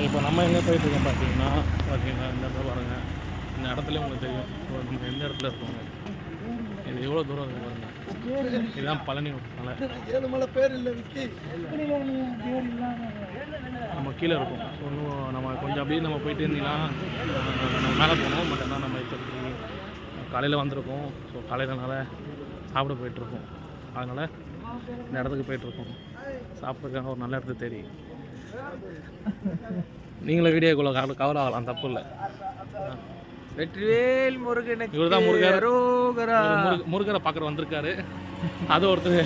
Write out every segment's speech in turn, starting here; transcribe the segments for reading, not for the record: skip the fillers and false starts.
இப்போ நம்ம எங்கே போயிட்டுருக்கோம் பார்த்தீங்கன்னா இந்த இடத்துல பாருங்கள். இந்த இடத்துல உங்களுக்கு தெரியும் நம்ம எந்த இடத்துல இருக்கோங்க. இது எவ்வளோ தூரம் இருக்குது பாருங்கள். இதுதான் பழனி மலை. ஏழுமலை பேர் இல்லை விக்கி, நம்ம கீழே இருக்கும். ஸோ இன்னும் நம்ம கொஞ்சம் அப்படியே நம்ம போயிட்டு இருந்தீங்கன்னா நம்ம மேலே போகணும். பட் ஆனால் நம்ம இப்போ காலையில் வந்திருக்கோம். ஸோ காலையிலனால சாப்பிட போயிட்டுருக்கோம். அதனால் இந்த இடத்துக்கு போயிட்டுருக்கோம். சாப்பிட்றதுக்காக ஒரு நல்ல இடத்துக்கு தெரியும். நீங்களும் வீடியோக்குள்ளே கவர் ஆகலாம், தப்பு இல்லை. வெற்றிவேல் முருகனுக்கு இவர் தான் அரோகரா. முருகரை பார்க்குற வந்திருக்காரு. அது ஒருத்தர்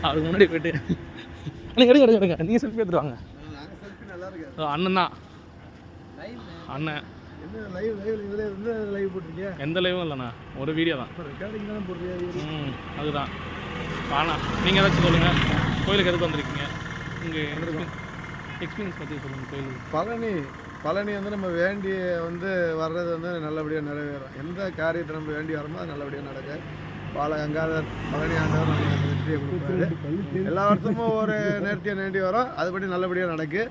அவருக்கு முன்னாடி போயிட்டு எடுங்க நீங்கள் செல்ஃபி எடுத்துருவாங்க. அண்ணன் தான் அண்ணன். எந்த லைவும் இல்லைண்ணா, ஒரு வீடியோ தான். அதுதான் ஆனால் நீங்கள் ஏதாச்சும் சொல்லுங்கள். கோயிலுக்கு எதுக்கு வந்திருக்கீங்க? இங்கே எக்ஸ்பீரியன்ஸ் பற்றி சொல்லுங்கள். கோயிலுக்கு பழனி வந்து நம்ம வேண்டி வந்து வர்றது வந்து நல்லபடியாக நிறைவேறும். எந்த காரியத்தை நம்ம வேண்டி வரோமோ அது நல்லபடியாக நடக்க பாலகங்காதர் பழனி ஆண்டவர் நமக்கு வெற்றியை கொடுப்பாரு. எல்லா வருஷமும் ஒரு நேர்த்தியாக வேண்டி வரோம், அதுபடி நல்லபடியாக நடக்கு.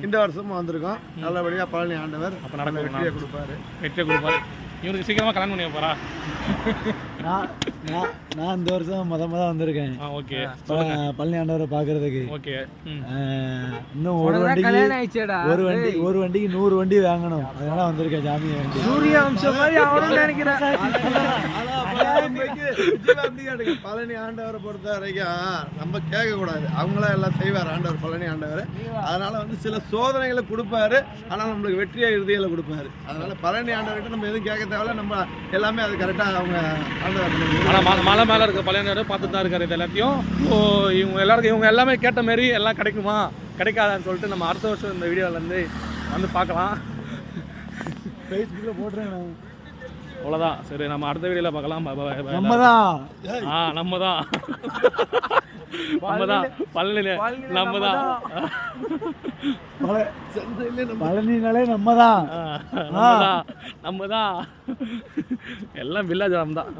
இந்த வருஷமும் வந்திருக்கோம், நல்லபடியாக பழனி ஆண்டவர் அப்போ நடக்க வெற்றியை கொடுப்பாரு. இவருக்கு சீக்கிரமாக கல்யாணம் பண்ணி வைப்பாரா? நான் இந்த வருஷம் மொதல் வந்திருக்கேன். ஓகே, பழனி ஆண்டவரை பார்க்கறதுக்கு. ஓகே. இன்னும் ஒரு வண்டிக்கு 100 வண்டி வாங்கணும், அதனால வந்திருக்கேன். ஜாமியை வேண்டி சூரிய வம்சம் மாதிரி அவனும் நினைக்கிறேன். பழனி ஆண்டவரை பொறுத்த வரைக்கும் நம்ம கேட்கக்கூடாது, அவங்களா எல்லாம் செய்வார் ஆண்டவர் பழனி ஆண்டவர். அதனால வந்து சில சோதனைகளை கொடுப்பாரு, ஆனால் நம்மளுக்கு வெற்றியை இறுதியில் கொடுப்பாரு. அதனால பழனி ஆண்டவர்கிட்ட நம்ம எதுவும் கேட்க தேவையில்ல, நம்ம எல்லாமே அது கரெக்டாக அவங்க ஆண்டவர். ஆனால் மலை மேலே இருக்க பழைய பார்த்துட்டு தான் இருக்காரு இது எல்லாத்தையும். ஸோ இவங்க எல்லாமே கேட்ட மாரி எல்லாம் கிடைக்குமா கிடைக்காதான்னு சொல்லிட்டு நம்ம அடுத்த வருஷம் இந்த வீடியோவிலேருந்து வந்து பார்க்கலாம். ஃபேஸ்புக்கில் போடுறேன். அவ்வளோதான், சரி, நம்ம அடுத்த வீடியோவில் பார்க்கலாம். நம்ம தான் பழனினாலே நம்ம தான் எல்லாம் வில்லேஜ் தான்.